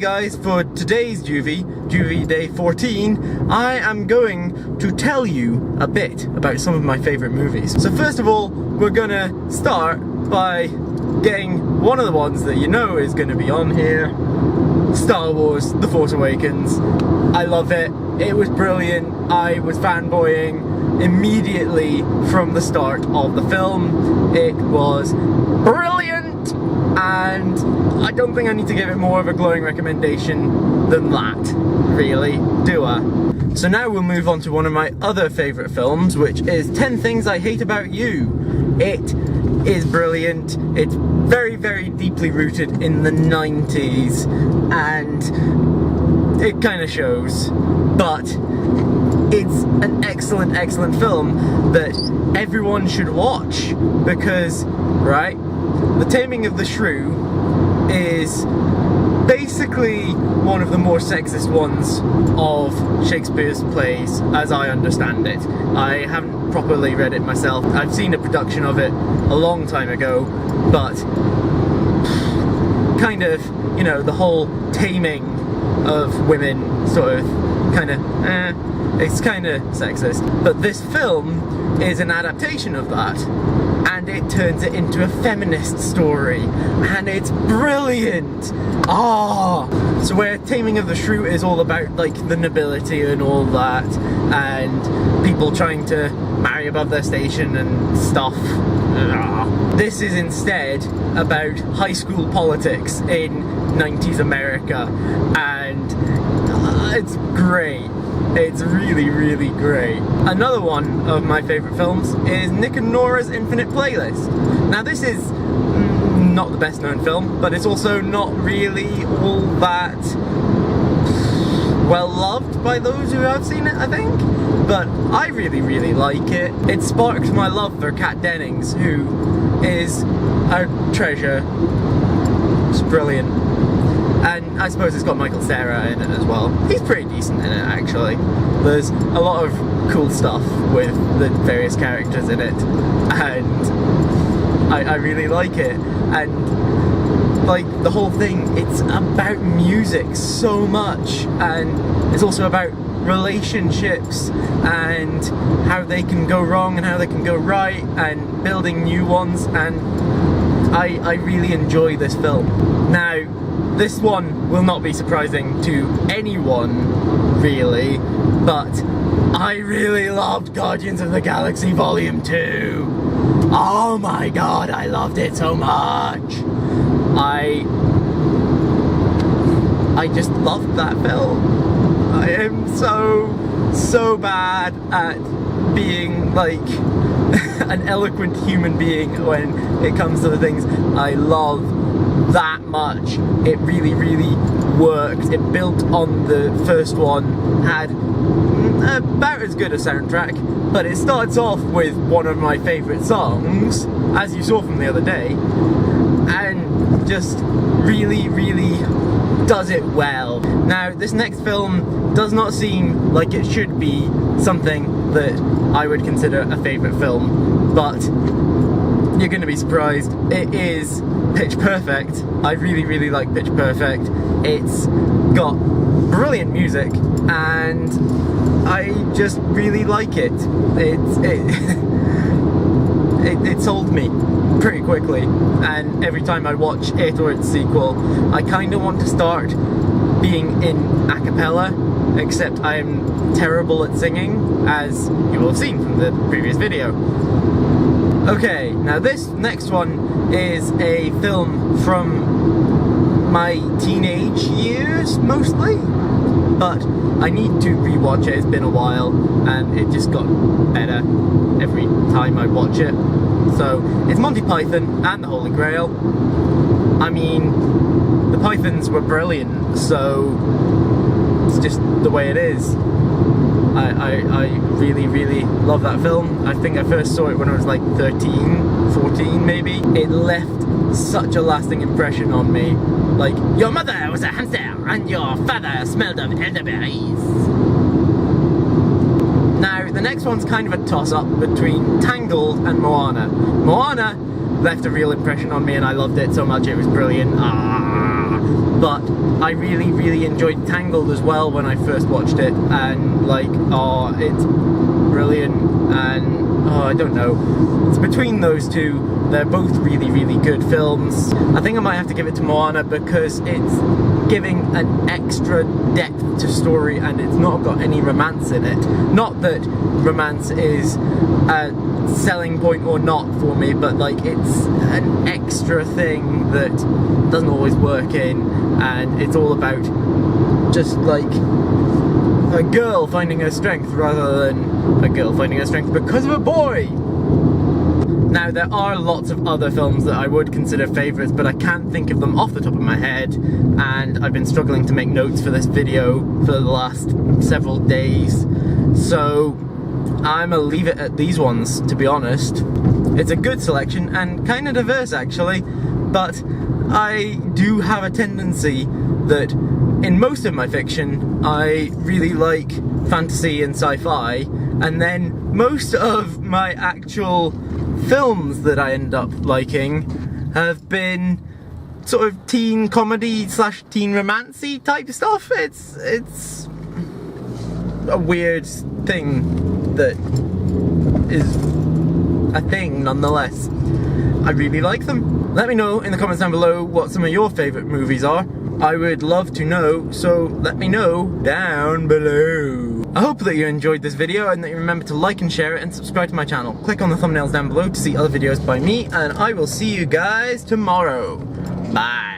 guys, for today's JuV Day 14, I am going to tell you a bit about some of my favourite movies. So first of all, we're gonna start by getting one of the ones that you know is gonna be on here, Star Wars The Force Awakens. I love it. It was brilliant. I was fanboying immediately from the start of the film. It was brilliant, and I don't think I need to give it more of a glowing recommendation than that, really, do I? So now we'll move on to one of my other favourite films, which is 10 Things I Hate About You. It is brilliant. It's very, very deeply rooted in the 90s, and it kind of shows, but it's an excellent, excellent film that everyone should watch because, right, The Taming of the Shrew is basically one of the more sexist ones of Shakespeare's plays, as I understand it. I haven't properly read it myself. I've seen a production of it a long time ago, but kind of, you know, the whole taming of women sort of it's kind of sexist. But this film is an adaptation of that, and it turns it into a feminist story, and it's brilliant. So where Taming of the Shrew is all about like the nobility and all that, and people trying to marry above their station and stuff, this is instead about high school politics in 90s America, and it's great. It's really, really great. Another one of my favourite films is Nick and Nora's Infinite Playlist. Now this is not the best known film, but it's also not really all that well loved by those who have seen it, I think. But I really, really like it. It sparked my love for Kat Dennings, who is a treasure. It's brilliant. And I suppose it's got Michael Cera in it as well. He's pretty decent in it, actually. There's a lot of cool stuff with the various characters in it, and I really like it. And like the whole thing, it's about music so much, and it's also about relationships and how they can go wrong and how they can go right, and building new ones, and I really enjoy this film. Now, this one will not be surprising to anyone, really, but I really loved Guardians of the Galaxy Volume 2. Oh my god, I loved it so much. I just loved that film. I am so bad at being like an eloquent human being when it comes to the things I love that much. It really, really worked. It built on the first one, had about as good a soundtrack, but it starts off with one of my favourite songs, as you saw from the other day, and just really, really does it well. Now, this next film does not seem like it should be something that I would consider a favourite film, but you're going to be surprised. It is Pitch Perfect. I really, really like Pitch Perfect. It's got brilliant music, and I just really like it. It sold me pretty quickly, and every time I watch it or its sequel, I kind of want to start being in a cappella, except I am terrible at singing, as you will have seen from the previous video. Okay, now this next one is a film from my teenage years, mostly, but I need to rewatch it. It's been a while, and it just got better every time I watch it. So, it's Monty Python and the Holy Grail. I mean, the Pythons were brilliant, so it's just the way it is. I really, really love that film. I think I first saw it when I was like 13, 14 maybe. It left such a lasting impression on me. Like, your mother was a hamster and your father smelled of elderberries. Now, the next one's kind of a toss-up between Tangled and Moana. Moana left a real impression on me, and I loved it so much. It was brilliant. but I really enjoyed Tangled as well when I first watched it, and like, oh, it's brilliant, and oh, I don't know, it's between those two. They're both really good films. I think I might have to give it to Moana because it's giving an extra depth to story, and it's not got any romance in it. Not that romance is a selling point or not for me, but like, it's an extra thing that doesn't always work in, and it's all about just like a girl finding her strength rather than a girl finding her strength because of a boy. Now, there are lots of other films that I would consider favourites, but I can't think of them off the top of my head, and I've been struggling to make notes for this video for the last several days, so I'm gonna leave it at these ones, to be honest. It's a good selection, and kind of diverse actually, but I do have a tendency that in most of my fiction, I really like fantasy and sci-fi, and then most of my actual films that I end up liking have been sort of teen comedy / teen romancy type stuff. It's a weird thing that is a thing nonetheless. I really like them. Let me know in the comments down below what some of your favourite movies are. I would love to know, so let me know down below. I hope that you enjoyed this video and that you remember to like and share it and subscribe to my channel. Click on the thumbnails down below to see other videos by me, and I will see you guys tomorrow. Bye.